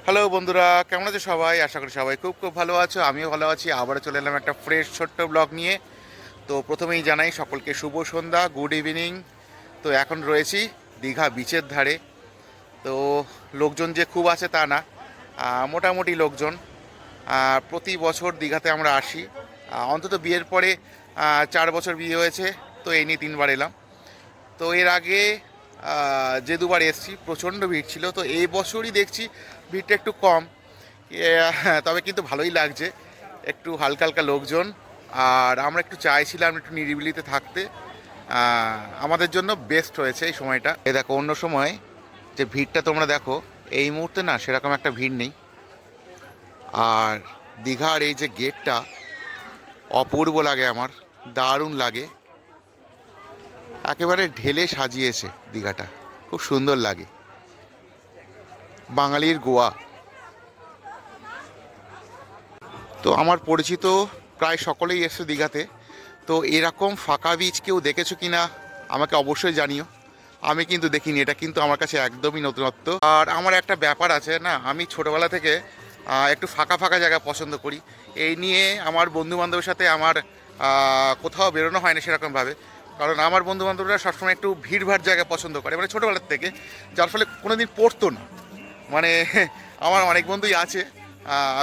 Hello বন্ধুরা, কেমন আছো সবাই? আশা করি সবাই খুব খুব ভালো আছো। আমিও ভালো আছি। আবারও চলে এলাম একটা ফ্রেশ ছোট্ট ব্লগ নিয়ে। তো প্রথমেই জানাই সকলকে শুভ সন্ধ্যা, গুড ইভিনিং। তো এখন রয়েছি দীঘা বিচের ধারে। তো লোকজন যে খুব আছে তা না, মোটামুটি লোকজন। প্রতি বছর দীঘাতে আমরা আসি। অন্তত বিয়ের পরে 4 বছর বিয়ে হয়েছে, তো এই নিয়ে 3বার এলাম। তো এর আগে যে দুবার এসেছি প্রচণ্ড ভিড় ছিল, তো এই বছরই দেখছি ভিড়টা একটু কম। তবে কিন্তু ভালোই লাগছে, একটু হালকা হালকা লোকজন। আর আমরা একটু চাইছিলাম একটু নিরিবিলিতে থাকতে। আমাদের জন্য বেস্ট হয়েছে এই সময়টা। এই দেখো, অন্য সময় যে ভিড়টা তোমরা দেখো, এই মুহূর্তে না সেরকম একটা ভিড় নেই। আর দীঘার এই যে গেটটা অপূর্ব লাগে আমার, দারুণ লাগে। একেবারে ঢেলে সাজিয়েছে দীঘাটা, খুব সুন্দর লাগে। বাঙালির গোয়া। তো আমার পরিচিত প্রায় সকলেই এসছে দীঘাতে। তো এরকম ফাঁকা বীচ কেউ দেখেছো কি না আমাকে অবশ্যই জানিও। আমি কিন্তু দেখিনি, এটা কিন্তু আমার কাছে একদমই নতুনত্ব। আর আমার একটা ব্যাপার আছে না, আমি ছোটোবেলা থেকে একটু ফাঁকা ফাঁকা জায়গা পছন্দ করি। এই নিয়ে আমার বন্ধুবান্ধবের সাথে আমার কোথাও বেরোনো হয় না সেরকমভাবে। কারণ আমার বন্ধুবান্ধবরা সবসময় একটু ভিড়ভাড় জায়গা পছন্দ করে, মানে ছোটোবেলার থেকে, যার ফলে কোনো দিন পড়তো না। মানে আমার অনেক বন্ধুই আছে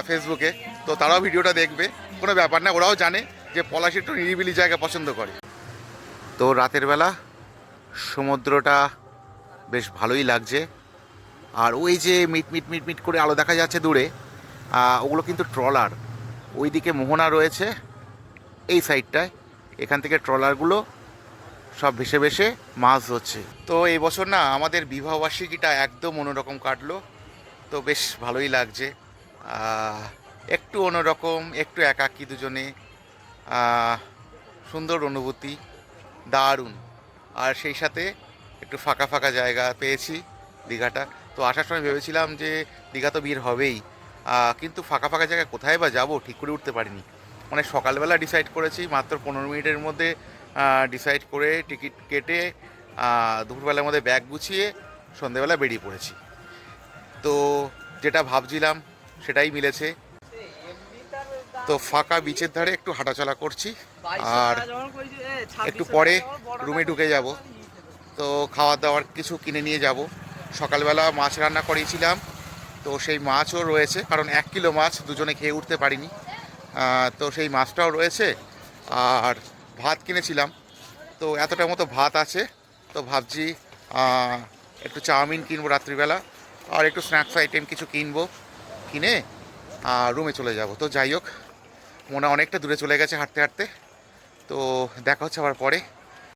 ফেসবুকে, তো তারাও ভিডিওটা দেখবে, কোনো ব্যাপার না। ওরাও জানে যে পলাশ একটু নিরিবিলি জায়গা পছন্দ করে। তো রাতের বেলা সমুদ্রটা বেশ ভালোই লাগছে। আর ওই যে মিট মিট মিট মিট করে আলো দেখা যাচ্ছে দূরে, ওগুলো কিন্তু ট্রলার। ওইদিকে মোহনা রয়েছে এই সাইডটায়, এখান থেকে ট্রলারগুলো সব ভেসে ভেসে মাছ ধরছে। তো এই বছর না আমাদের বিবাহবার্ষিকীটা একদম অন্যরকম কাটলো। তো বেশ ভালোই লাগছে। একটু অন্যরকম, একটু একাকী দুজনে, সুন্দর অনুভূতি, দারুণ। আর সেই সাথে একটু ফাঁকা ফাঁকা জায়গা পেয়েছি দীঘাটা। তো আসার সময় ভেবেছিলাম যে দীঘা তো ভিড় হবেই, কিন্তু ফাঁকা ফাঁকা জায়গায় কোথায় বা যাবো ঠিক করে উঠতে পারিনি। মানে সকালবেলা ডিসাইড করেছি, মাত্র 15 মিনিটের মধ্যে ডিসাইড করে টিকিট কেটে দুপুরবেলার মধ্যে ব্যাগ গুছিয়ে সন্ধেবেলা বেরিয়ে পড়েছি। তো যেটা ভাবছিলাম সেটাই মিলেছে। তো ফাঁকা বিচের ধারে একটু হাঁটাচলা করছি, আর একটু পরে রুমে ঢুকে যাব। তো খাওয়া দাওয়ার কিছু কিনে নিয়ে যাব। সকালবেলা মাছ রান্না করেছিলাম, তো সেই মাছও রয়েছে, কারণ 1 কিলো মাছ দুজনে খেয়ে উঠতে পারিনি। তো সেই মাছটাও রয়েছে। আর ভাত কিনেছিলাম, তো এতটা মতো ভাত আছে। তো ভাবছি একটু চাউমিন কিনবো রাত্রিবেলা, আর একটু স্ন্যাক্স আইটেম কিছু কিনবো, কিনে রুমে চলে যাব। তো যাই হোক, মনে অনেকটা দূরে চলে গেছে হাঁটতে হাঁটতে। তো দেখা হচ্ছে আবার পরে।